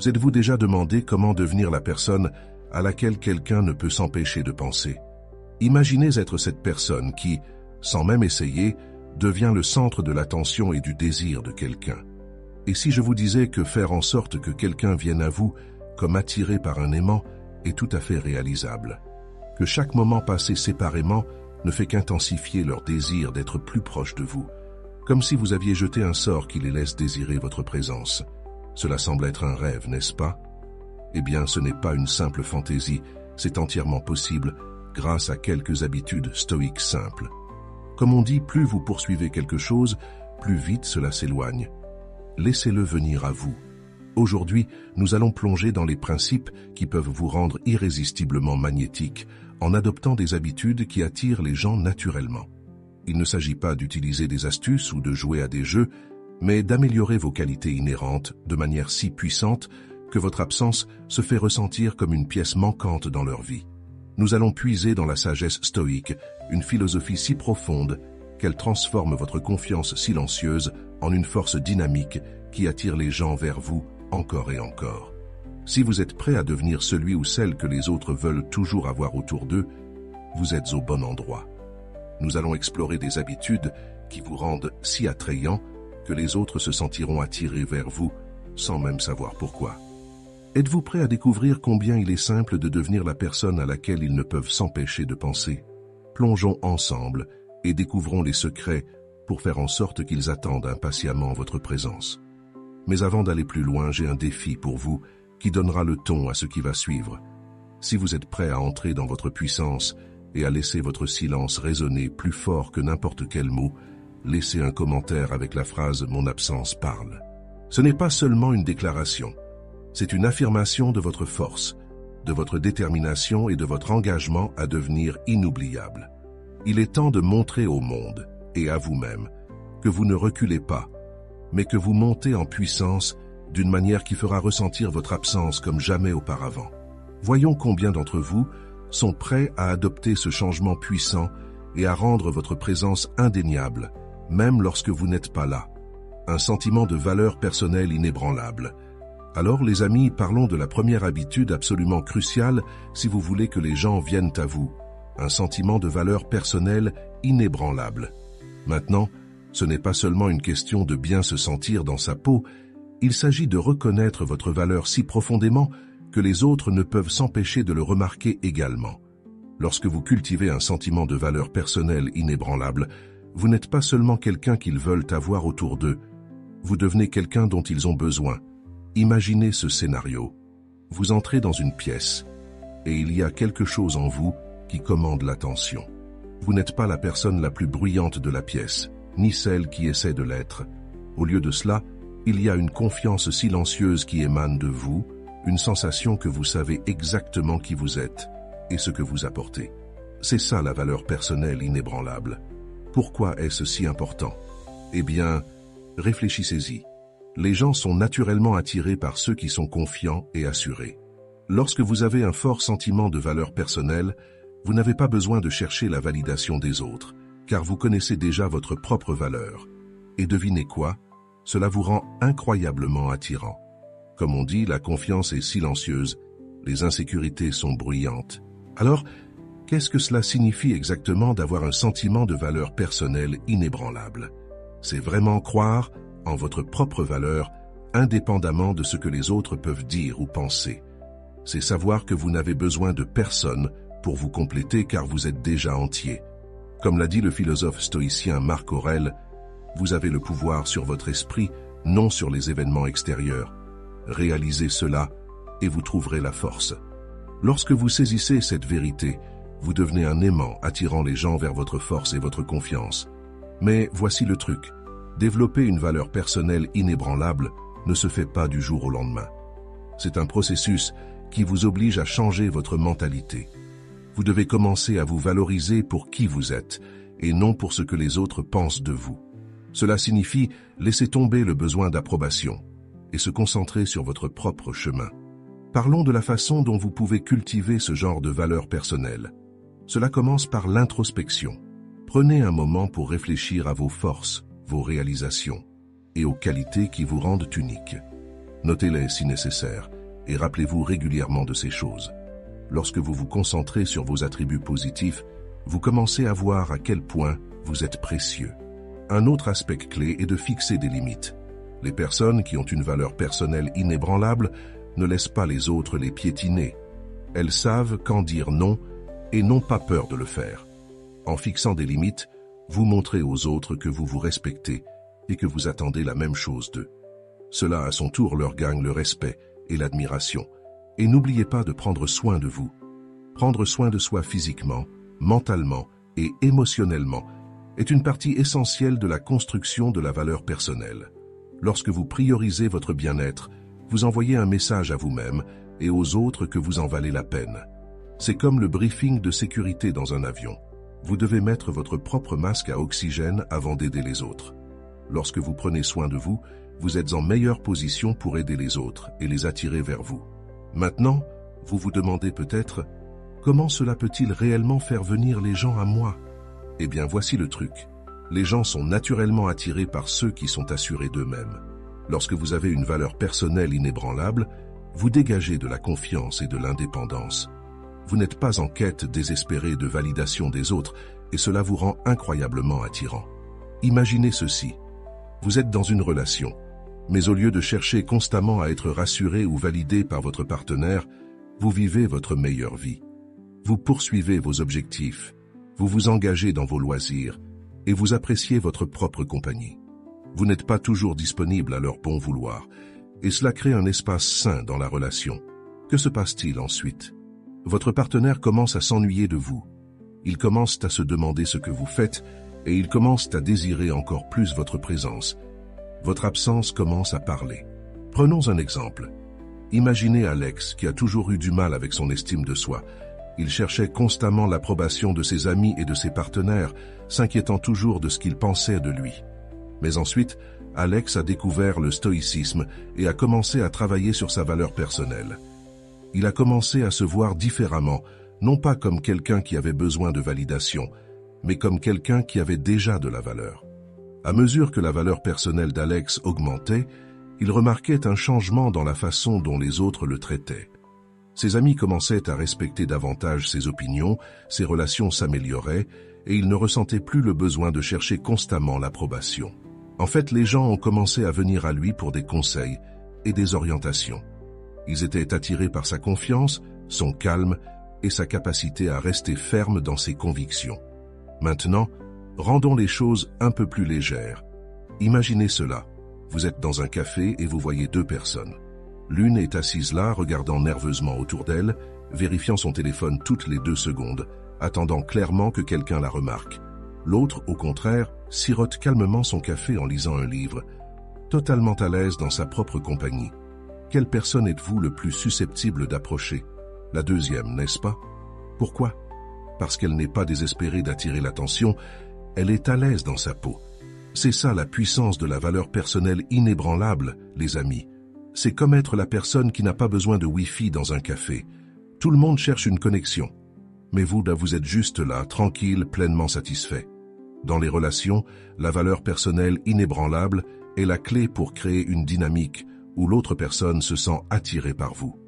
Vous êtes-vous déjà demandé comment devenir la personne à laquelle quelqu'un ne peut s'empêcher de penser? Imaginez être cette personne qui, sans même essayer, devient le centre de l'attention et du désir de quelqu'un. Et si je vous disais que faire en sorte que quelqu'un vienne à vous comme attiré par un aimant est tout à fait réalisable, que chaque moment passé séparément ne fait qu'intensifier leur désir d'être plus proche de vous, comme si vous aviez jeté un sort qui les laisse désirer votre présence. Cela semble être un rêve, n'est-ce pas? Eh bien, ce n'est pas une simple fantaisie, c'est entièrement possible grâce à quelques habitudes stoïques simples. Comme on dit, plus vous poursuivez quelque chose, plus vite cela s'éloigne. Laissez-le venir à vous. Aujourd'hui, nous allons plonger dans les principes qui peuvent vous rendre irrésistiblement magnétique en adoptant des habitudes qui attirent les gens naturellement. Il ne s'agit pas d'utiliser des astuces ou de jouer à des jeux, mais d'améliorer vos qualités inhérentes de manière si puissante que votre absence se fait ressentir comme une pièce manquante dans leur vie. Nous allons puiser dans la sagesse stoïque, une philosophie si profonde qu'elle transforme votre confiance silencieuse en une force dynamique qui attire les gens vers vous encore et encore. Si vous êtes prêt à devenir celui ou celle que les autres veulent toujours avoir autour d'eux, vous êtes au bon endroit. Nous allons explorer des habitudes qui vous rendent si attrayants que les autres se sentiront attirés vers vous sans même savoir pourquoi. Êtes-vous prêt à découvrir combien il est simple de devenir la personne à laquelle ils ne peuvent s'empêcher de penser? Plongeons ensemble et découvrons les secrets pour faire en sorte qu'ils attendent impatiemment votre présence. Mais avant d'aller plus loin, j'ai un défi pour vous qui donnera le ton à ce qui va suivre. Si vous êtes prêt à entrer dans votre puissance et à laisser votre silence résonner plus fort que n'importe quel mot, laissez un commentaire avec la phrase « Mon absence parle ». Ce n'est pas seulement une déclaration, c'est une affirmation de votre force, de votre détermination et de votre engagement à devenir inoubliable. Il est temps de montrer au monde et à vous-même que vous ne reculez pas, mais que vous montez en puissance d'une manière qui fera ressentir votre absence comme jamais auparavant. Voyons combien d'entre vous sont prêts à adopter ce changement puissant et à rendre votre présence indéniable, même lorsque vous n'êtes pas là. Un sentiment de valeur personnelle inébranlable. Alors les amis, parlons de la première habitude absolument cruciale si vous voulez que les gens viennent à vous. Un sentiment de valeur personnelle inébranlable. Maintenant, ce n'est pas seulement une question de bien se sentir dans sa peau, il s'agit de reconnaître votre valeur si profondément que les autres ne peuvent s'empêcher de le remarquer également. Lorsque vous cultivez un sentiment de valeur personnelle inébranlable, vous n'êtes pas seulement quelqu'un qu'ils veulent avoir autour d'eux, vous devenez quelqu'un dont ils ont besoin. Imaginez ce scénario. Vous entrez dans une pièce et il y a quelque chose en vous qui commande l'attention. Vous n'êtes pas la personne la plus bruyante de la pièce, ni celle qui essaie de l'être. Au lieu de cela, il y a une confiance silencieuse qui émane de vous, une sensation que vous savez exactement qui vous êtes et ce que vous apportez. C'est ça la valeur personnelle inébranlable. Pourquoi est-ce si important? Eh bien, réfléchissez-y. Les gens sont naturellement attirés par ceux qui sont confiants et assurés. Lorsque vous avez un fort sentiment de valeur personnelle, vous n'avez pas besoin de chercher la validation des autres, car vous connaissez déjà votre propre valeur. Et devinez quoi? Cela vous rend incroyablement attirant. Comme on dit, la confiance est silencieuse, les insécurités sont bruyantes. Alors, qu'est-ce que cela signifie exactement d'avoir un sentiment de valeur personnelle inébranlable? C'est vraiment croire en votre propre valeur, indépendamment de ce que les autres peuvent dire ou penser. C'est savoir que vous n'avez besoin de personne pour vous compléter car vous êtes déjà entier. Comme l'a dit le philosophe stoïcien Marc Aurèle, vous avez le pouvoir sur votre esprit, non sur les événements extérieurs. Réalisez cela et vous trouverez la force. Lorsque vous saisissez cette vérité, vous devenez un aimant attirant les gens vers votre force et votre confiance. Mais voici le truc. Développer une valeur personnelle inébranlable ne se fait pas du jour au lendemain. C'est un processus qui vous oblige à changer votre mentalité. Vous devez commencer à vous valoriser pour qui vous êtes et non pour ce que les autres pensent de vous. Cela signifie laisser tomber le besoin d'approbation et se concentrer sur votre propre chemin. Parlons de la façon dont vous pouvez cultiver ce genre de valeur personnelle. Cela commence par l'introspection. Prenez un moment pour réfléchir à vos forces, vos réalisations et aux qualités qui vous rendent unique. Notez-les si nécessaire et rappelez-vous régulièrement de ces choses. Lorsque vous vous concentrez sur vos attributs positifs, vous commencez à voir à quel point vous êtes précieux. Un autre aspect clé est de fixer des limites. Les personnes qui ont une valeur personnelle inébranlable ne laissent pas les autres les piétiner. Elles savent quand dire non et n'ont pas peur de le faire. En fixant des limites, vous montrez aux autres que vous vous respectez et que vous attendez la même chose d'eux. Cela à son tour leur gagne le respect et l'admiration. Et n'oubliez pas de prendre soin de vous. Prendre soin de soi physiquement, mentalement et émotionnellement est une partie essentielle de la construction de la valeur personnelle. Lorsque vous priorisez votre bien-être, vous envoyez un message à vous-même et aux autres que vous en valez la peine. C'est comme le briefing de sécurité dans un avion. Vous devez mettre votre propre masque à oxygène avant d'aider les autres. Lorsque vous prenez soin de vous, vous êtes en meilleure position pour aider les autres et les attirer vers vous. Maintenant, vous vous demandez peut-être, comment cela peut-il réellement faire venir les gens à moi? Eh bien, voici le truc. Les gens sont naturellement attirés par ceux qui sont assurés d'eux-mêmes. Lorsque vous avez une valeur personnelle inébranlable, vous dégagez de la confiance et de l'indépendance. Vous n'êtes pas en quête désespérée de validation des autres et cela vous rend incroyablement attirant. Imaginez ceci. Vous êtes dans une relation, mais au lieu de chercher constamment à être rassuré ou validé par votre partenaire, vous vivez votre meilleure vie. Vous poursuivez vos objectifs, vous vous engagez dans vos loisirs et vous appréciez votre propre compagnie. Vous n'êtes pas toujours disponible à leur bon vouloir et cela crée un espace sain dans la relation. Que se passe-t-il ensuite? Votre partenaire commence à s'ennuyer de vous. Il commence à se demander ce que vous faites et il commence à désirer encore plus votre présence. Votre absence commence à parler. Prenons un exemple. Imaginez Alex qui a toujours eu du mal avec son estime de soi. Il cherchait constamment l'approbation de ses amis et de ses partenaires, s'inquiétant toujours de ce qu'ils pensaient de lui. Mais ensuite, Alex a découvert le stoïcisme et a commencé à travailler sur sa valeur personnelle. Il a commencé à se voir différemment, non pas comme quelqu'un qui avait besoin de validation, mais comme quelqu'un qui avait déjà de la valeur. À mesure que la valeur personnelle d'Alex augmentait, il remarquait un changement dans la façon dont les autres le traitaient. Ses amis commençaient à respecter davantage ses opinions, ses relations s'amélioraient et il ne ressentait plus le besoin de chercher constamment l'approbation. En fait, les gens ont commencé à venir à lui pour des conseils et des orientations. Ils étaient attirés par sa confiance, son calme et sa capacité à rester ferme dans ses convictions. Maintenant, rendons les choses un peu plus légères. Imaginez cela. Vous êtes dans un café et vous voyez deux personnes. L'une est assise là, regardant nerveusement autour d'elle, vérifiant son téléphone toutes les 2 secondes, attendant clairement que quelqu'un la remarque. L'autre, au contraire, sirote calmement son café en lisant un livre, totalement à l'aise dans sa propre compagnie. Quelle personne êtes-vous le plus susceptible d'approcher? La deuxième, n'est-ce pas? Pourquoi? Parce qu'elle n'est pas désespérée d'attirer l'attention, elle est à l'aise dans sa peau. C'est ça la puissance de la valeur personnelle inébranlable, les amis. C'est comme être la personne qui n'a pas besoin de Wi-Fi dans un café. Tout le monde cherche une connexion. Mais vous êtes juste là, tranquille, pleinement satisfait. Dans les relations, la valeur personnelle inébranlable est la clé pour créer une dynamique où l'autre personne se sent attirée par vous.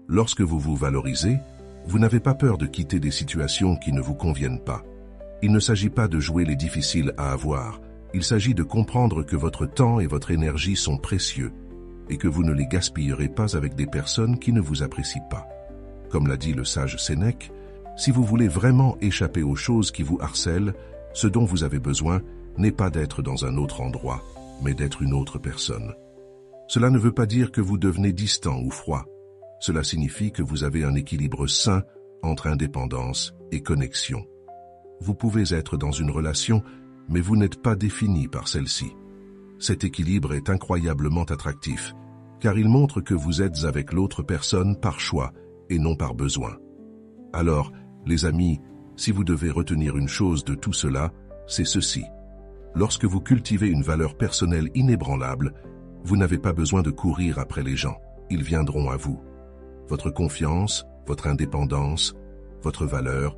Lorsque vous vous valorisez, vous n'avez pas peur de quitter des situations qui ne vous conviennent pas. Il ne s'agit pas de jouer les difficiles à avoir, il s'agit de comprendre que votre temps et votre énergie sont précieux et que vous ne les gaspillerez pas avec des personnes qui ne vous apprécient pas. Comme l'a dit le sage Sénèque, si vous voulez vraiment échapper aux choses qui vous harcèlent, ce dont vous avez besoin n'est pas d'être dans un autre endroit, mais d'être une autre personne. Cela ne veut pas dire que vous devenez distant ou froid. Cela signifie que vous avez un équilibre sain entre indépendance et connexion. Vous pouvez être dans une relation, mais vous n'êtes pas défini par celle-ci. Cet équilibre est incroyablement attractif, car il montre que vous êtes avec l'autre personne par choix et non par besoin. Alors, les amis, si vous devez retenir une chose de tout cela, c'est ceci. Lorsque vous cultivez une valeur personnelle inébranlable, vous n'avez pas besoin de courir après les gens, ils viendront à vous. Votre confiance, votre indépendance, votre valeur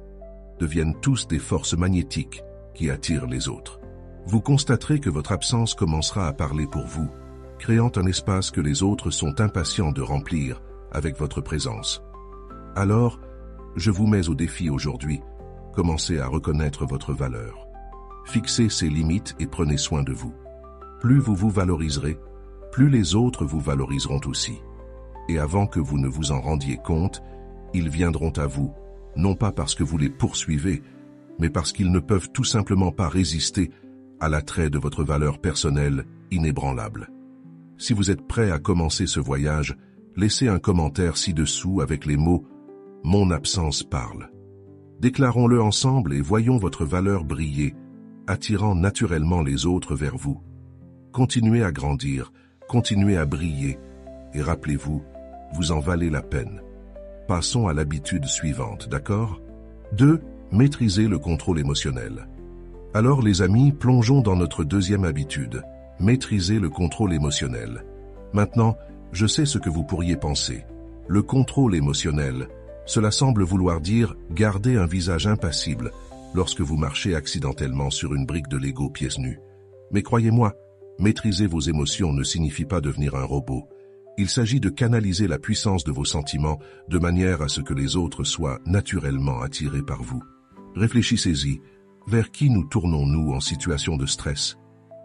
deviennent tous des forces magnétiques qui attirent les autres. Vous constaterez que votre absence commencera à parler pour vous, créant un espace que les autres sont impatients de remplir avec votre présence. Alors, je vous mets au défi aujourd'hui. Commencez à reconnaître votre valeur. Fixez ses limites et prenez soin de vous. Plus vous vous valoriserez, plus les autres vous valoriseront aussi. Et avant que vous ne vous en rendiez compte, ils viendront à vous, non pas parce que vous les poursuivez, mais parce qu'ils ne peuvent tout simplement pas résister à l'attrait de votre valeur personnelle inébranlable. Si vous êtes prêt à commencer ce voyage, laissez un commentaire ci-dessous avec les mots « Mon absence parle ». Déclarons-le ensemble et voyons votre valeur briller, attirant naturellement les autres vers vous. Continuez à grandir, continuez à briller, et rappelez-vous, vous en valez la peine. Passons à l'habitude suivante, d'accord? 2. Maîtriser le contrôle émotionnel. Alors les amis, plongeons dans notre deuxième habitude, maîtriser le contrôle émotionnel. Maintenant, je sais ce que vous pourriez penser. Le contrôle émotionnel, cela semble vouloir dire garder un visage impassible lorsque vous marchez accidentellement sur une brique de Lego pieds nus. Mais croyez-moi, maîtriser vos émotions ne signifie pas devenir un robot. Il s'agit de canaliser la puissance de vos sentiments de manière à ce que les autres soient naturellement attirés par vous. Réfléchissez-y, vers qui nous tournons-nous en situation de stress?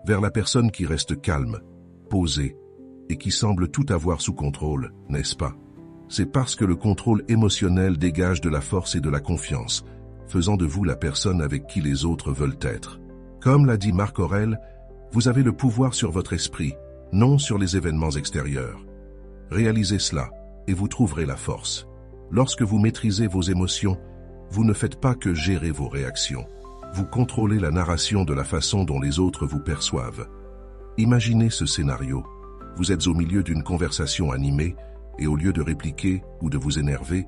Vers la personne qui reste calme, posée, et qui semble tout avoir sous contrôle, n'est-ce pas? C'est parce que le contrôle émotionnel dégage de la force et de la confiance, faisant de vous la personne avec qui les autres veulent être. Comme l'a dit Marc Aurèle, vous avez le pouvoir sur votre esprit, non sur les événements extérieurs. Réalisez cela, et vous trouverez la force. Lorsque vous maîtrisez vos émotions, vous ne faites pas que gérer vos réactions. Vous contrôlez la narration de la façon dont les autres vous perçoivent. Imaginez ce scénario. Vous êtes au milieu d'une conversation animée, et au lieu de répliquer ou de vous énerver,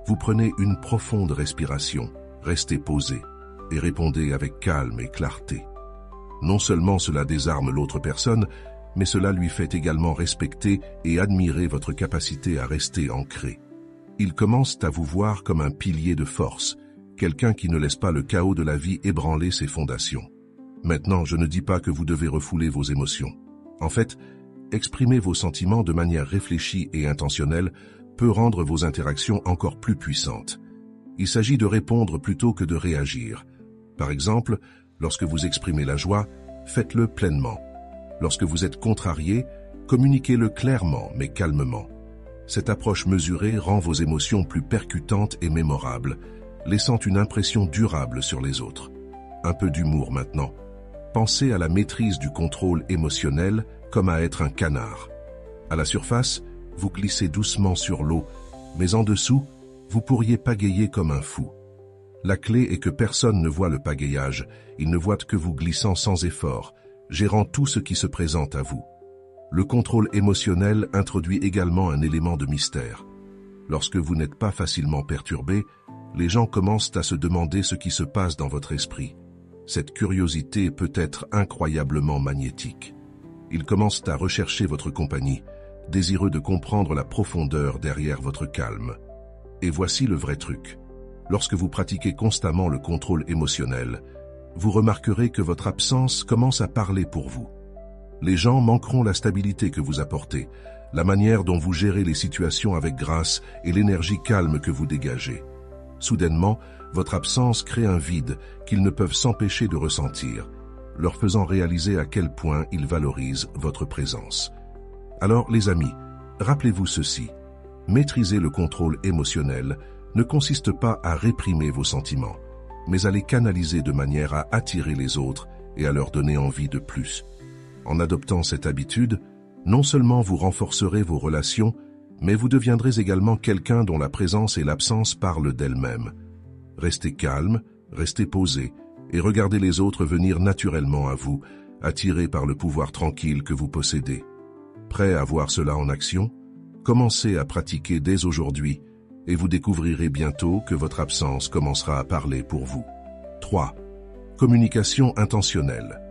vous prenez une profonde respiration, restez posé, et répondez avec calme et clarté. Non seulement cela désarme l'autre personne, mais cela lui fait également respecter et admirer votre capacité à rester ancré. Ils commencent à vous voir comme un pilier de force, quelqu'un qui ne laisse pas le chaos de la vie ébranler ses fondations. Maintenant, je ne dis pas que vous devez refouler vos émotions. En fait, exprimer vos sentiments de manière réfléchie et intentionnelle peut rendre vos interactions encore plus puissantes. Il s'agit de répondre plutôt que de réagir. Par exemple, lorsque vous exprimez la joie, faites-le pleinement. Lorsque vous êtes contrarié, communiquez-le clairement mais calmement. Cette approche mesurée rend vos émotions plus percutantes et mémorables, laissant une impression durable sur les autres. Un peu d'humour maintenant. Pensez à la maîtrise du contrôle émotionnel comme à être un canard. À la surface, vous glissez doucement sur l'eau, mais en dessous, vous pourriez pagayer comme un fou. La clé est que personne ne voit le pagayage, ils ne voient que vous glissant sans effort, gérant tout ce qui se présente à vous. Le contrôle émotionnel introduit également un élément de mystère. Lorsque vous n'êtes pas facilement perturbé, les gens commencent à se demander ce qui se passe dans votre esprit. Cette curiosité peut être incroyablement magnétique. Ils commencent à rechercher votre compagnie, désireux de comprendre la profondeur derrière votre calme. Et voici le vrai truc. Lorsque vous pratiquez constamment le contrôle émotionnel, vous remarquerez que votre absence commence à parler pour vous. Les gens manqueront la stabilité que vous apportez, la manière dont vous gérez les situations avec grâce et l'énergie calme que vous dégagez. Soudainement, votre absence crée un vide qu'ils ne peuvent s'empêcher de ressentir, leur faisant réaliser à quel point ils valorisent votre présence. Alors, les amis, rappelez-vous ceci. Maîtriser le contrôle émotionnel ne consiste pas à réprimer vos sentiments, mais à les canaliser de manière à attirer les autres et à leur donner envie de plus. En adoptant cette habitude, non seulement vous renforcerez vos relations, mais vous deviendrez également quelqu'un dont la présence et l'absence parlent d'elles-mêmes. Restez calme, restez posé, et regardez les autres venir naturellement à vous, attirés par le pouvoir tranquille que vous possédez. Prêt à voir cela en action? Commencez à pratiquer dès aujourd'hui, et vous découvrirez bientôt que votre absence commencera à parler pour vous. 3. Communication intentionnelle.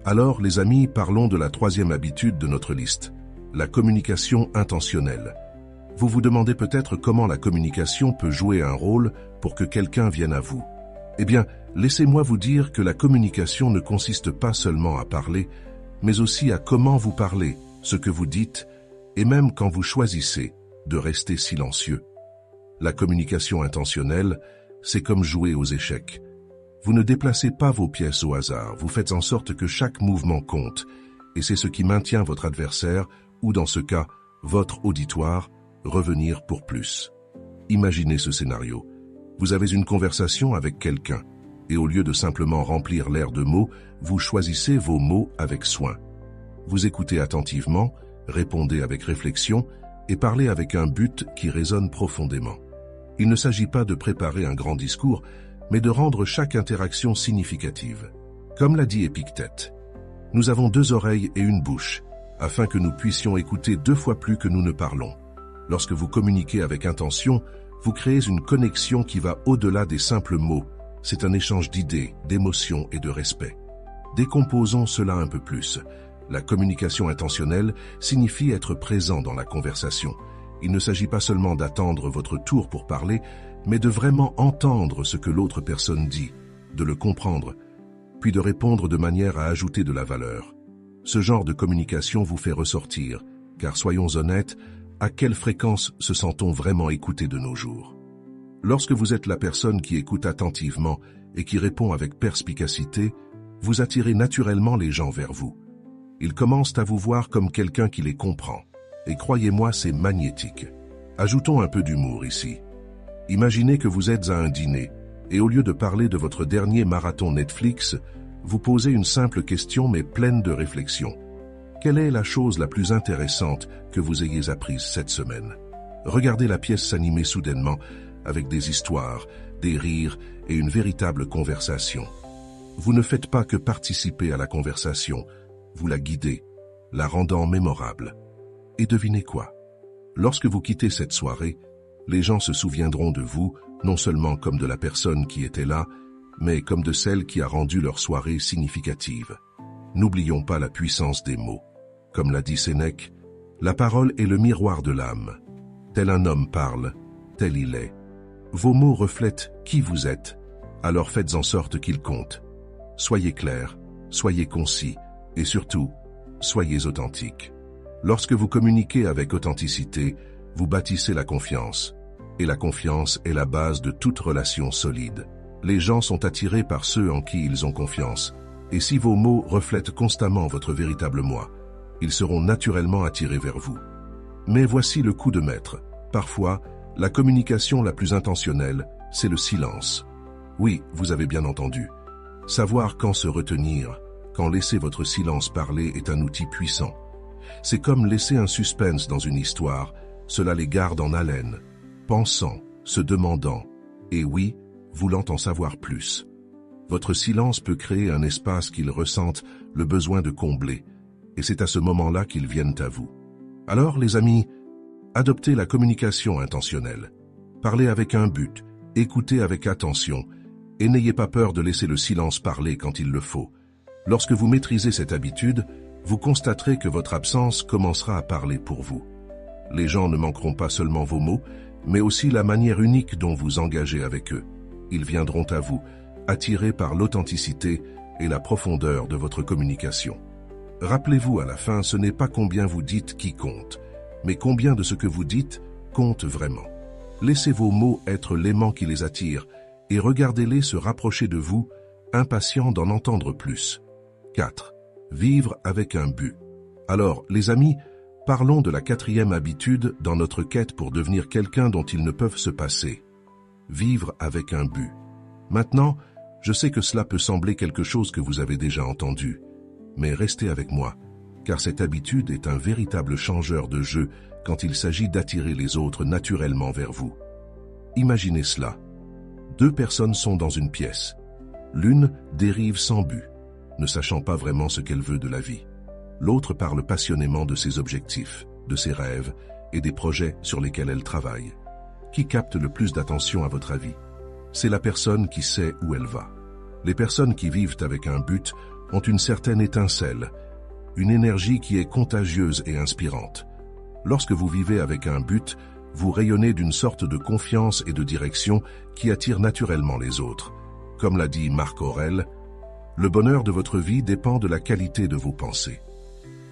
Alors, les amis, parlons de la troisième habitude de notre liste, la communication intentionnelle. Vous vous demandez peut-être comment la communication peut jouer un rôle pour que quelqu'un vienne à vous. Eh bien, laissez-moi vous dire que la communication ne consiste pas seulement à parler, mais aussi à comment vous parlez, ce que vous dites, et même quand vous choisissez de rester silencieux. La communication intentionnelle, c'est comme jouer aux échecs. Vous ne déplacez pas vos pièces au hasard, vous faites en sorte que chaque mouvement compte, et c'est ce qui maintient votre adversaire, ou dans ce cas, votre auditoire, revenir pour plus. Imaginez ce scénario. Vous avez une conversation avec quelqu'un, et au lieu de simplement remplir l'air de mots, vous choisissez vos mots avec soin. Vous écoutez attentivement, répondez avec réflexion, et parlez avec un but qui résonne profondément. Il ne s'agit pas de préparer un grand discours, mais de rendre chaque interaction significative. Comme l'a dit Épictète, nous avons 2 oreilles et une bouche, afin que nous puissions écouter 2 fois plus que nous ne parlons. Lorsque vous communiquez avec intention, vous créez une connexion qui va au-delà des simples mots. C'est un échange d'idées, d'émotions et de respect. Décomposons cela un peu plus. La communication intentionnelle signifie être présent dans la conversation. Il ne s'agit pas seulement d'attendre votre tour pour parler, mais de vraiment entendre ce que l'autre personne dit, de le comprendre, puis de répondre de manière à ajouter de la valeur. Ce genre de communication vous fait ressortir, car soyons honnêtes, à quelle fréquence se sent-on vraiment écouté de nos jours? Lorsque vous êtes la personne qui écoute attentivement et qui répond avec perspicacité, vous attirez naturellement les gens vers vous. Ils commencent à vous voir comme quelqu'un qui les comprend. Et croyez-moi, c'est magnétique. Ajoutons un peu d'humour ici. Imaginez que vous êtes à un dîner, et au lieu de parler de votre dernier marathon Netflix, vous posez une simple question mais pleine de réflexion. Quelle est la chose la plus intéressante que vous ayez apprise cette semaine? Regardez la pièce s'animer soudainement, avec des histoires, des rires et une véritable conversation. Vous ne faites pas que participer à la conversation, vous la guidez, la rendant mémorable. Et devinez quoi? Lorsque vous quittez cette soirée, les gens se souviendront de vous, non seulement comme de la personne qui était là, mais comme de celle qui a rendu leur soirée significative. N'oublions pas la puissance des mots. Comme l'a dit Sénèque, la parole est le miroir de l'âme. Tel un homme parle, tel il est. Vos mots reflètent qui vous êtes, alors faites en sorte qu'ils comptent. Soyez clairs, soyez concis, et surtout, soyez authentiques. Lorsque vous communiquez avec authenticité, vous bâtissez la confiance. Et la confiance est la base de toute relation solide. Les gens sont attirés par ceux en qui ils ont confiance. Et si vos mots reflètent constamment votre véritable moi, ils seront naturellement attirés vers vous. Mais voici le coup de maître. Parfois, la communication la plus intentionnelle, c'est le silence. Oui, vous avez bien entendu. Savoir quand se retenir, quand laisser votre silence parler est un outil puissant. C'est comme laisser un suspense dans une histoire, cela les garde en haleine, pensant, se demandant, et oui, voulant en savoir plus. Votre silence peut créer un espace qu'ils ressentent le besoin de combler, et c'est à ce moment-là qu'ils viennent à vous. Alors, les amis, adoptez la communication intentionnelle. Parlez avec un but, écoutez avec attention, et n'ayez pas peur de laisser le silence parler quand il le faut. Lorsque vous maîtrisez cette habitude, vous constaterez que votre absence commencera à parler pour vous. Les gens ne manqueront pas seulement vos mots, mais aussi la manière unique dont vous engagez avec eux. Ils viendront à vous, attirés par l'authenticité et la profondeur de votre communication. Rappelez-vous à la fin, ce n'est pas combien vous dites qui compte, mais combien de ce que vous dites compte vraiment. Laissez vos mots être l'aimant qui les attire et regardez-les se rapprocher de vous, impatients d'en entendre plus. 4. Vivre avec un but. Alors, les amis, parlons de la 4e habitude dans notre quête pour devenir quelqu'un dont ils ne peuvent se passer. Vivre avec un but. Maintenant, je sais que cela peut sembler quelque chose que vous avez déjà entendu, mais restez avec moi, car cette habitude est un véritable changeur de jeu quand il s'agit d'attirer les autres naturellement vers vous. Imaginez cela. 2 personnes sont dans une pièce. L'une dérive sans but, ne sachant pas vraiment ce qu'elle veut de la vie. L'autre parle passionnément de ses objectifs, de ses rêves et des projets sur lesquels elle travaille. Qui capte le plus d'attention à votre avis? C'est la personne qui sait où elle va. Les personnes qui vivent avec un but ont une certaine étincelle, une énergie qui est contagieuse et inspirante. Lorsque vous vivez avec un but, vous rayonnez d'une sorte de confiance et de direction qui attire naturellement les autres. Comme l'a dit Marc Aurèle, le bonheur de votre vie dépend de la qualité de vos pensées.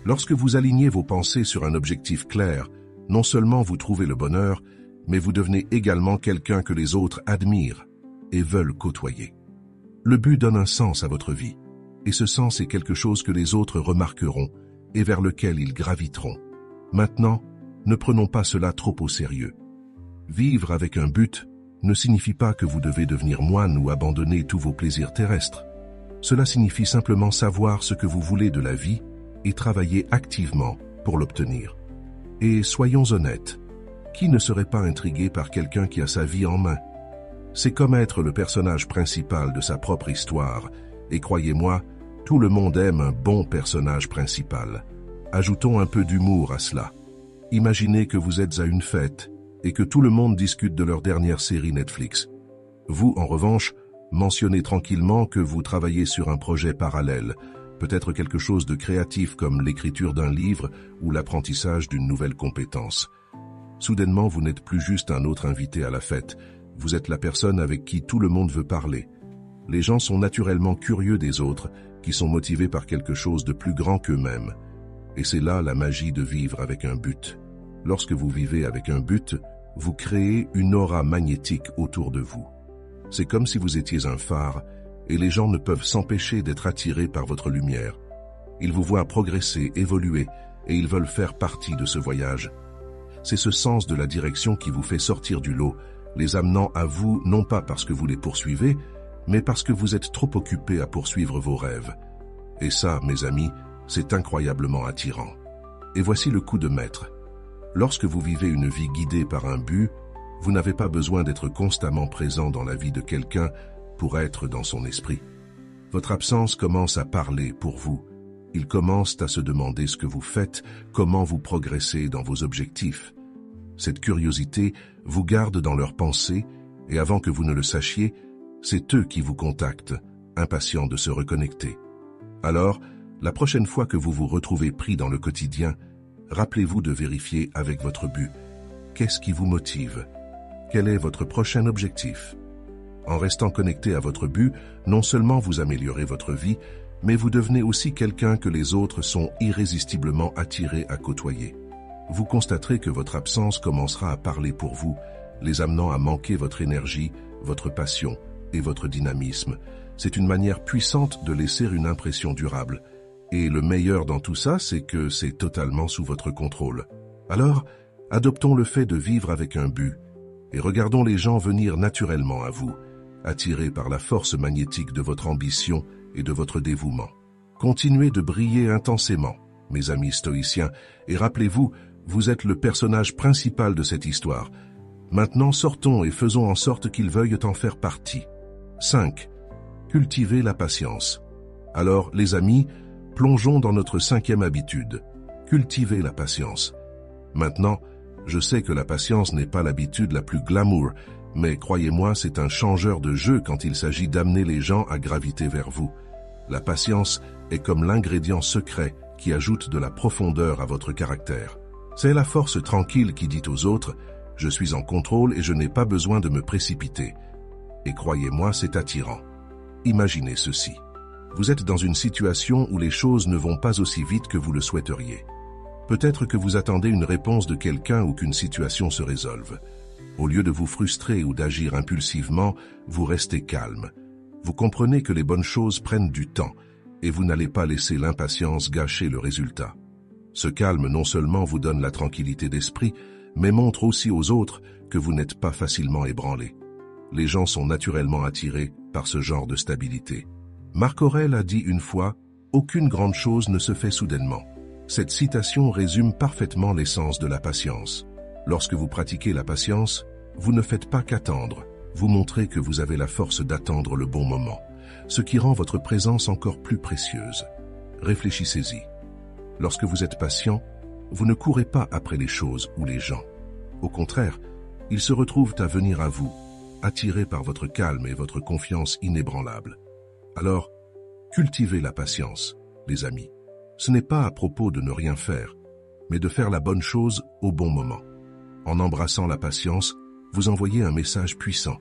Lorsque vous alignez vos pensées sur un objectif clair, non seulement vous trouvez le bonheur, mais vous devenez également quelqu'un que les autres admirent et veulent côtoyer. Le but donne un sens à votre vie, et ce sens est quelque chose que les autres remarqueront et vers lequel ils graviteront. Maintenant, ne prenons pas cela trop au sérieux. Vivre avec un but ne signifie pas que vous devez devenir moine ou abandonner tous vos plaisirs terrestres. Cela signifie simplement savoir ce que vous voulez de la vie et travailler activement pour l'obtenir. Et soyons honnêtes, qui ne serait pas intrigué par quelqu'un qui a sa vie en main? C'est comme être le personnage principal de sa propre histoire, et croyez-moi, tout le monde aime un bon personnage principal. Ajoutons un peu d'humour à cela. Imaginez que vous êtes à une fête et que tout le monde discute de leur dernière série Netflix. Vous, en revanche, mentionnez tranquillement que vous travaillez sur un projet parallèle, peut-être quelque chose de créatif comme l'écriture d'un livre ou l'apprentissage d'une nouvelle compétence. Soudainement, vous n'êtes plus juste un autre invité à la fête, vous êtes la personne avec qui tout le monde veut parler. Les gens sont naturellement curieux des autres, qui sont motivés par quelque chose de plus grand qu'eux-mêmes. Et c'est là la magie de vivre avec un but. Lorsque vous vivez avec un but, vous créez une aura magnétique autour de vous. C'est comme si vous étiez un phare, et les gens ne peuvent s'empêcher d'être attirés par votre lumière. Ils vous voient progresser, évoluer, et ils veulent faire partie de ce voyage. C'est ce sens de la direction qui vous fait sortir du lot, les amenant à vous non pas parce que vous les poursuivez, mais parce que vous êtes trop occupés à poursuivre vos rêves. Et ça, mes amis, c'est incroyablement attirant. Et voici le coup de maître. Lorsque vous vivez une vie guidée par un but, vous n'avez pas besoin d'être constamment présent dans la vie de quelqu'un pour être dans son esprit. Votre absence commence à parler pour vous. Ils commencent à se demander ce que vous faites, comment vous progressez dans vos objectifs. Cette curiosité vous garde dans leurs pensées, et avant que vous ne le sachiez, c'est eux qui vous contactent, impatients de se reconnecter. Alors, la prochaine fois que vous vous retrouvez pris dans le quotidien, rappelez-vous de vérifier avec votre but. Qu'est-ce qui vous motive? Quel est votre prochain objectif? En restant connecté à votre but, non seulement vous améliorez votre vie, mais vous devenez aussi quelqu'un que les autres sont irrésistiblement attirés à côtoyer. Vous constaterez que votre absence commencera à parler pour vous, les amenant à manquer votre énergie, votre passion et votre dynamisme. C'est une manière puissante de laisser une impression durable. Et le meilleur dans tout ça, c'est que c'est totalement sous votre contrôle. Alors, adoptons le fait de vivre avec un but et regardons les gens venir naturellement à vous, attirés par la force magnétique de votre ambition et de votre dévouement. Continuez de briller intensément, mes amis stoïciens, et rappelez-vous, vous êtes le personnage principal de cette histoire. Maintenant, sortons et faisons en sorte qu'ils veuillent en faire partie. 5. Cultivez la patience. Alors, les amis, plongeons dans notre 5e habitude. Cultivez la patience. Maintenant, je sais que la patience n'est pas l'habitude la plus glamour, mais croyez-moi, c'est un changeur de jeu quand il s'agit d'amener les gens à graviter vers vous. La patience est comme l'ingrédient secret qui ajoute de la profondeur à votre caractère. C'est la force tranquille qui dit aux autres « Je suis en contrôle et je n'ai pas besoin de me précipiter ». Et croyez-moi, c'est attirant. Imaginez ceci. Vous êtes dans une situation où les choses ne vont pas aussi vite que vous le souhaiteriez. Peut-être que vous attendez une réponse de quelqu'un ou qu'une situation se résolve. Au lieu de vous frustrer ou d'agir impulsivement, vous restez calme. Vous comprenez que les bonnes choses prennent du temps et vous n'allez pas laisser l'impatience gâcher le résultat. Ce calme non seulement vous donne la tranquillité d'esprit, mais montre aussi aux autres que vous n'êtes pas facilement ébranlé. Les gens sont naturellement attirés par ce genre de stabilité. Marc Aurèle a dit une fois « Aucune grande chose ne se fait soudainement ». Cette citation résume parfaitement l'essence de la patience. Lorsque vous pratiquez la patience, vous ne faites pas qu'attendre. Vous montrez que vous avez la force d'attendre le bon moment, ce qui rend votre présence encore plus précieuse. Réfléchissez-y. Lorsque vous êtes patient, vous ne courez pas après les choses ou les gens. Au contraire, ils se retrouvent à venir à vous, attirés par votre calme et votre confiance inébranlable. Alors, cultivez la patience, les amis. Ce n'est pas à propos de ne rien faire, mais de faire la bonne chose au bon moment. En embrassant la patience, vous envoyez un message puissant.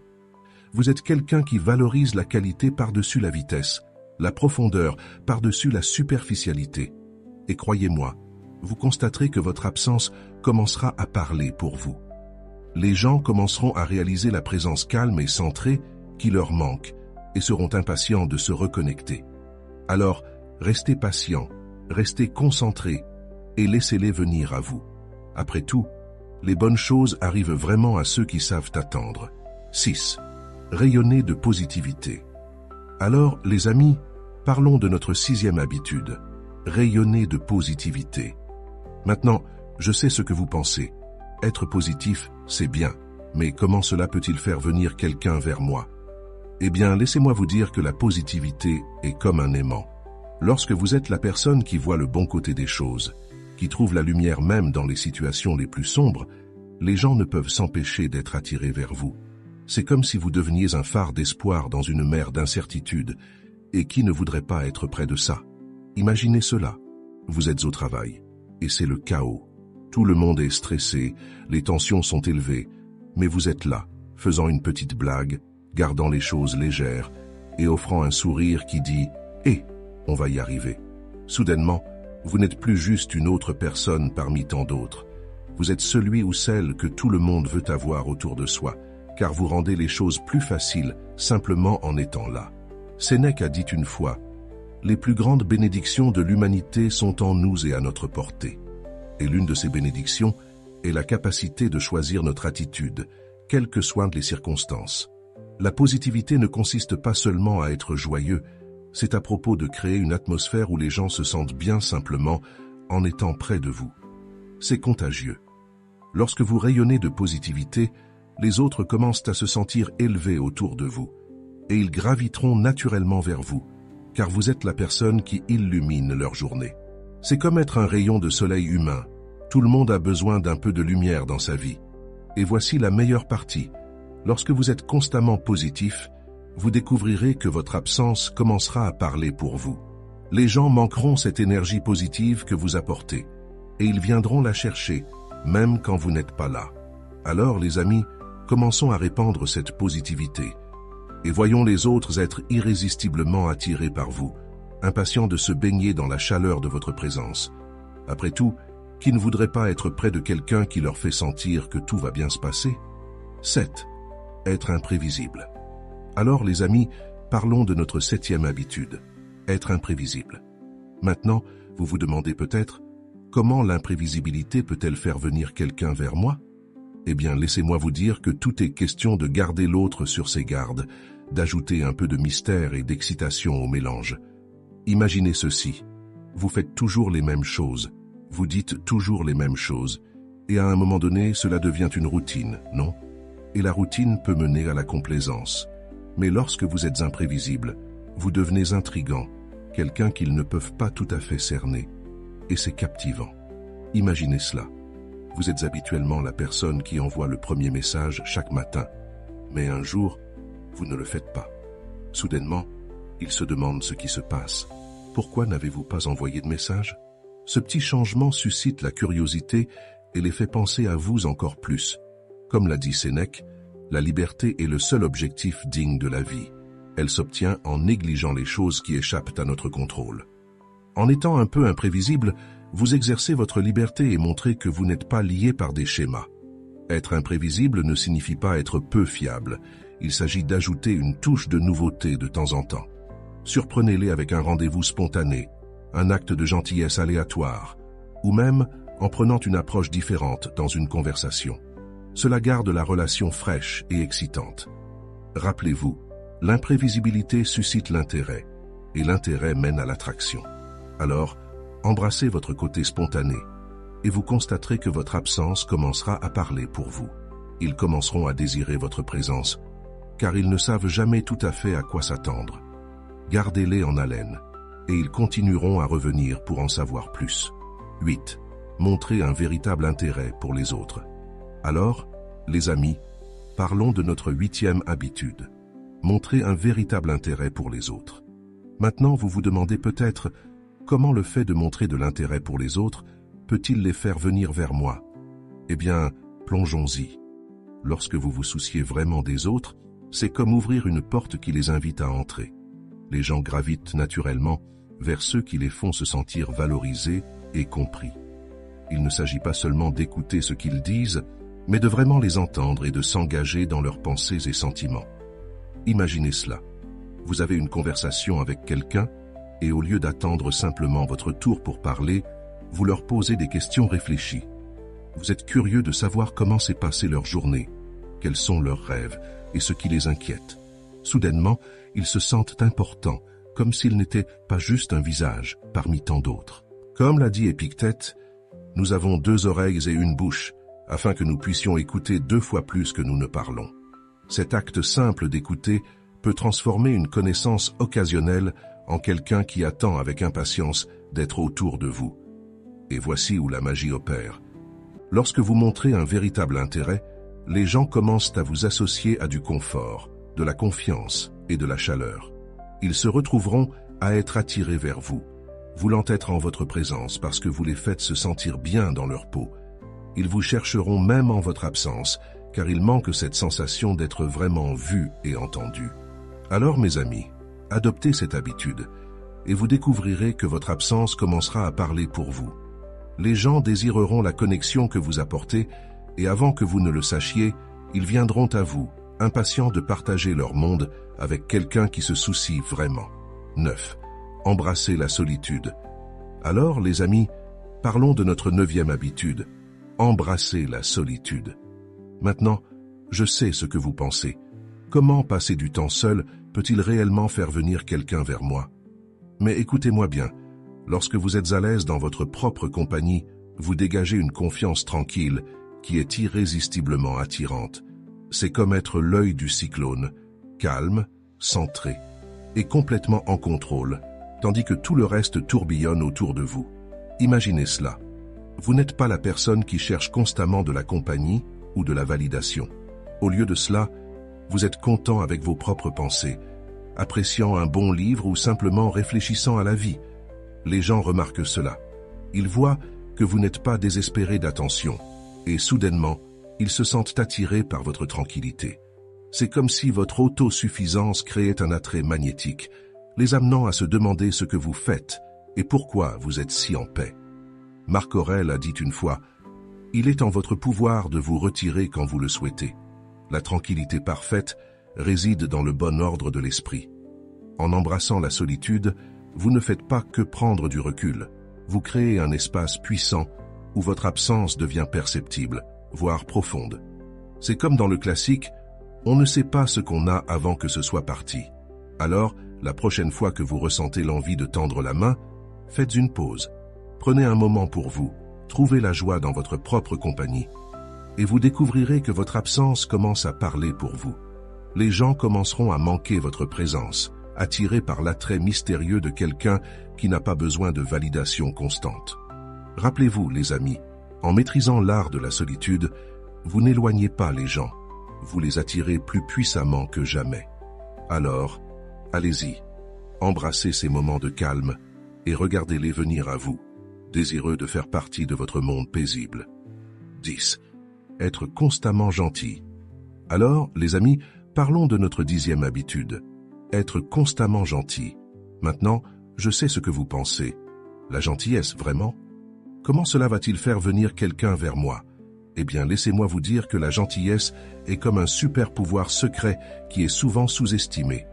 Vous êtes quelqu'un qui valorise la qualité par-dessus la vitesse, la profondeur par-dessus la superficialité. Et croyez-moi, vous constaterez que votre absence commencera à parler pour vous. Les gens commenceront à réaliser la présence calme et centrée qui leur manque et seront impatients de se reconnecter. Alors, restez patient, restez concentrés et laissez-les venir à vous. Après tout, les bonnes choses arrivent vraiment à ceux qui savent attendre. 6. Rayonner de positivité. Alors, les amis, parlons de notre 6e habitude, rayonner de positivité. Maintenant, je sais ce que vous pensez. Être positif, c'est bien, mais comment cela peut-il faire venir quelqu'un vers moi? Eh bien, laissez-moi vous dire que la positivité est comme un aimant. Lorsque vous êtes la personne qui voit le bon côté des choses, qui trouve la lumière même dans les situations les plus sombres, les gens ne peuvent s'empêcher d'être attirés vers vous. C'est comme si vous deveniez un phare d'espoir dans une mer d'incertitude, et qui ne voudrait pas être près de ça? Imaginez cela. Vous êtes au travail, et c'est le chaos. Tout le monde est stressé, les tensions sont élevées, mais vous êtes là, faisant une petite blague, gardant les choses légères, et offrant un sourire qui dit « Eh, on va y arriver ». Soudainement, vous n'êtes plus juste une autre personne parmi tant d'autres. Vous êtes celui ou celle que tout le monde veut avoir autour de soi, car vous rendez les choses plus faciles simplement en étant là. Sénèque a dit une fois « Les plus grandes bénédictions de l'humanité sont en nous et à notre portée ». Et l'une de ces bénédictions est la capacité de choisir notre attitude, quelles que soient les circonstances. La positivité ne consiste pas seulement à être joyeux, c'est à propos de créer une atmosphère où les gens se sentent bien simplement en étant près de vous. C'est contagieux. Lorsque vous rayonnez de positivité, les autres commencent à se sentir élevés autour de vous, et ils graviteront naturellement vers vous, car vous êtes la personne qui illumine leur journée. C'est comme être un rayon de soleil humain. Tout le monde a besoin d'un peu de lumière dans sa vie. Et voici la meilleure partie. Lorsque vous êtes constamment positif, vous découvrirez que votre absence commencera à parler pour vous. Les gens manqueront cette énergie positive que vous apportez, et ils viendront la chercher, même quand vous n'êtes pas là. Alors, les amis, commençons à répandre cette positivité, et voyons les autres être irrésistiblement attirés par vous, impatients de se baigner dans la chaleur de votre présence. Après tout, qui ne voudrait pas être près de quelqu'un qui leur fait sentir que tout va bien se passer? 7. Être imprévisible. Alors, les amis, parlons de notre 7e habitude, être imprévisible. Maintenant, vous vous demandez peut-être, comment l'imprévisibilité peut-elle faire venir quelqu'un vers moi? Eh bien, laissez-moi vous dire que tout est question de garder l'autre sur ses gardes, d'ajouter un peu de mystère et d'excitation au mélange. Imaginez ceci, vous faites toujours les mêmes choses, vous dites toujours les mêmes choses, et à un moment donné, cela devient une routine, non? Et la routine peut mener à la complaisance. Mais lorsque vous êtes imprévisible, vous devenez intrigant, quelqu'un qu'ils ne peuvent pas tout à fait cerner. Et c'est captivant. Imaginez cela. Vous êtes habituellement la personne qui envoie le premier message chaque matin, mais un jour, vous ne le faites pas. Soudainement, ils se demandent ce qui se passe. Pourquoi n'avez-vous pas envoyé de message? Ce petit changement suscite la curiosité et les fait penser à vous encore plus. Comme l'a dit Sénèque, la liberté est le seul objectif digne de la vie. Elle s'obtient en négligeant les choses qui échappent à notre contrôle. En étant un peu imprévisible, vous exercez votre liberté et montrez que vous n'êtes pas lié par des schémas. Être imprévisible ne signifie pas être peu fiable. Il s'agit d'ajouter une touche de nouveauté de temps en temps. Surprenez-les avec un rendez-vous spontané, un acte de gentillesse aléatoire, ou même en prenant une approche différente dans une conversation. Cela garde la relation fraîche et excitante. Rappelez-vous, l'imprévisibilité suscite l'intérêt, et l'intérêt mène à l'attraction. Alors, embrassez votre côté spontané, et vous constaterez que votre absence commencera à parler pour vous. Ils commenceront à désirer votre présence, car ils ne savent jamais tout à fait à quoi s'attendre. Gardez-les en haleine, et ils continueront à revenir pour en savoir plus. 8. Montrez un véritable intérêt pour les autres. Alors, les amis, parlons de notre 8e habitude. Montrez un véritable intérêt pour les autres. Maintenant, vous vous demandez peut-être comment le fait de montrer de l'intérêt pour les autres peut-il les faire venir vers moi? Eh bien, plongeons-y. Lorsque vous vous souciez vraiment des autres, c'est comme ouvrir une porte qui les invite à entrer. Les gens gravitent naturellement vers ceux qui les font se sentir valorisés et compris. Il ne s'agit pas seulement d'écouter ce qu'ils disent, mais de vraiment les entendre et de s'engager dans leurs pensées et sentiments. Imaginez cela. Vous avez une conversation avec quelqu'un et au lieu d'attendre simplement votre tour pour parler, vous leur posez des questions réfléchies. Vous êtes curieux de savoir comment s'est passée leur journée, quels sont leurs rêves et ce qui les inquiète. Soudainement, ils se sentent importants, comme s'ils n'étaient pas juste un visage parmi tant d'autres. Comme l'a dit Épictète, nous avons 2 oreilles et une bouche, afin que nous puissions écouter 2 fois plus que nous ne parlons. Cet acte simple d'écouter peut transformer une connaissance occasionnelle en quelqu'un qui attend avec impatience d'être autour de vous. Et voici où la magie opère. Lorsque vous montrez un véritable intérêt, les gens commencent à vous associer à du confort, de la confiance et de la chaleur. Ils se retrouveront à être attirés vers vous, voulant être en votre présence parce que vous les faites se sentir bien dans leur peau. Ils vous chercheront même en votre absence, car il manque cette sensation d'être vraiment vu et entendu. Alors mes amis, adoptez cette habitude, et vous découvrirez que votre absence commencera à parler pour vous. Les gens désireront la connexion que vous apportez, et avant que vous ne le sachiez, ils viendront à vous, impatients de partager leur monde avec quelqu'un qui se soucie vraiment. 9. Embrassez la solitude. Alors, les amis, parlons de notre 9e habitude. Embrassez la solitude. Maintenant, je sais ce que vous pensez. Comment passer du temps seul peut-il réellement faire venir quelqu'un vers moi? Mais écoutez-moi bien. Lorsque vous êtes à l'aise dans votre propre compagnie, vous dégagez une confiance tranquille qui est irrésistiblement attirante. C'est comme être l'œil du cyclone, calme, centré et complètement en contrôle, tandis que tout le reste tourbillonne autour de vous. Imaginez cela. Vous n'êtes pas la personne qui cherche constamment de la compagnie ou de la validation. Au lieu de cela, vous êtes content avec vos propres pensées, appréciant un bon livre ou simplement réfléchissant à la vie. Les gens remarquent cela. Ils voient que vous n'êtes pas désespéré d'attention, et soudainement, ils se sentent attirés par votre tranquillité. C'est comme si votre autosuffisance créait un attrait magnétique, les amenant à se demander ce que vous faites et pourquoi vous êtes si en paix. Marc Aurèle a dit une fois, « Il est en votre pouvoir de vous retirer quand vous le souhaitez. La tranquillité parfaite réside dans le bon ordre de l'esprit. En embrassant la solitude, vous ne faites pas que prendre du recul. Vous créez un espace puissant où votre absence devient perceptible, voire profonde. C'est comme dans le classique, on ne sait pas ce qu'on a avant que ce soit parti. Alors, la prochaine fois que vous ressentez l'envie de tendre la main, faites une pause. Prenez un moment pour vous, trouvez la joie dans votre propre compagnie. Et vous découvrirez que votre absence commence à parler pour vous. Les gens commenceront à manquer votre présence, attirés par l'attrait mystérieux de quelqu'un qui n'a pas besoin de validation constante. Rappelez-vous, les amis, en maîtrisant l'art de la solitude, vous n'éloignez pas les gens, vous les attirez plus puissamment que jamais. Alors, allez-y, embrassez ces moments de calme et regardez-les venir à vous, désireux de faire partie de votre monde paisible. 10. Être constamment gentil. Alors, les amis, parlons de notre 10e habitude. Être constamment gentil. Maintenant, je sais ce que vous pensez. La gentillesse, vraiment? Comment cela va-t-il faire venir quelqu'un vers moi? Eh bien, laissez-moi vous dire que la gentillesse est comme un super pouvoir secret qui est souvent sous-estimé.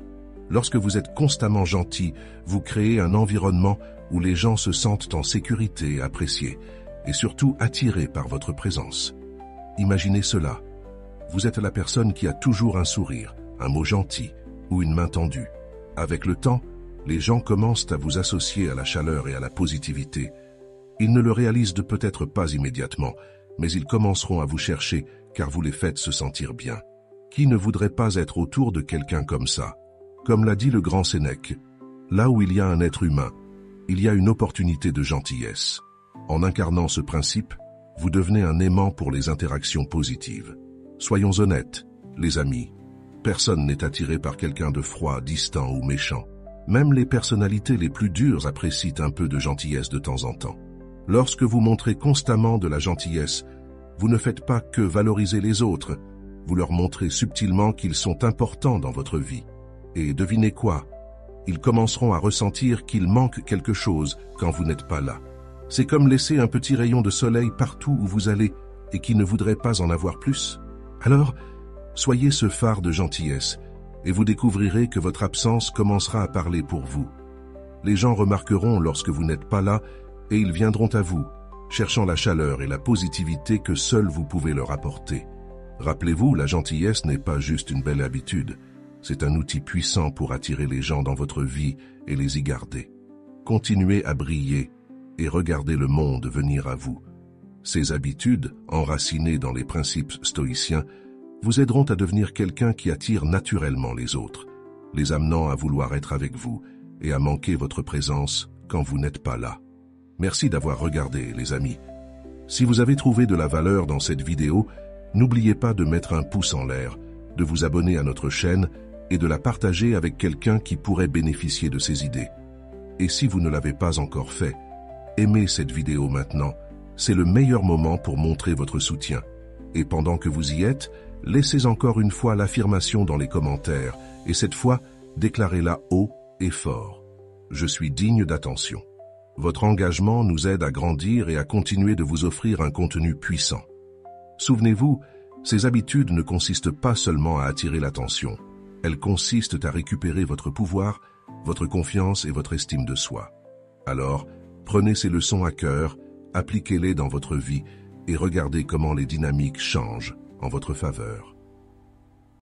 Lorsque vous êtes constamment gentil, vous créez un environnement où les gens se sentent en sécurité, appréciés, et surtout attirés par votre présence. Imaginez cela. Vous êtes la personne qui a toujours un sourire, un mot gentil ou une main tendue. Avec le temps, les gens commencent à vous associer à la chaleur et à la positivité. Ils ne le réalisent peut-être pas immédiatement, mais ils commenceront à vous chercher car vous les faites se sentir bien. Qui ne voudrait pas être autour de quelqu'un comme ça? Comme l'a dit le grand Sénèque, là où il y a un être humain, il y a une opportunité de gentillesse. En incarnant ce principe, vous devenez un aimant pour les interactions positives. Soyons honnêtes, les amis. Personne n'est attiré par quelqu'un de froid, distant ou méchant. Même les personnalités les plus dures apprécient un peu de gentillesse de temps en temps. Lorsque vous montrez constamment de la gentillesse, vous ne faites pas que valoriser les autres, vous leur montrez subtilement qu'ils sont importants dans votre vie. Et devinez quoi? Ils commenceront à ressentir qu'il manque quelque chose quand vous n'êtes pas là. C'est comme laisser un petit rayon de soleil partout où vous allez et qui ne voudrait pas en avoir plus. Alors, soyez ce phare de gentillesse et vous découvrirez que votre absence commencera à parler pour vous. Les gens remarqueront lorsque vous n'êtes pas là et ils viendront à vous, cherchant la chaleur et la positivité que seul vous pouvez leur apporter. Rappelez-vous, la gentillesse n'est pas juste une belle habitude, c'est un outil puissant pour attirer les gens dans votre vie et les y garder. Continuez à briller et regardez le monde venir à vous. Ces habitudes, enracinées dans les principes stoïciens, vous aideront à devenir quelqu'un qui attire naturellement les autres, les amenant à vouloir être avec vous et à manquer votre présence quand vous n'êtes pas là. Merci d'avoir regardé, les amis. Si vous avez trouvé de la valeur dans cette vidéo, n'oubliez pas de mettre un pouce en l'air, de vous abonner à notre chaîne et de la partager avec quelqu'un qui pourrait bénéficier de ces idées. Et si vous ne l'avez pas encore fait, aimez cette vidéo maintenant. C'est le meilleur moment pour montrer votre soutien. Et pendant que vous y êtes, laissez encore une fois l'affirmation dans les commentaires, et cette fois, déclarez-la haut et fort. Je suis digne d'attention. Votre engagement nous aide à grandir et à continuer de vous offrir un contenu puissant. Souvenez-vous, ces habitudes ne consistent pas seulement à attirer l'attention. Elles consistent à récupérer votre pouvoir, votre confiance et votre estime de soi. Alors, prenez ces leçons à cœur, appliquez-les dans votre vie et regardez comment les dynamiques changent en votre faveur.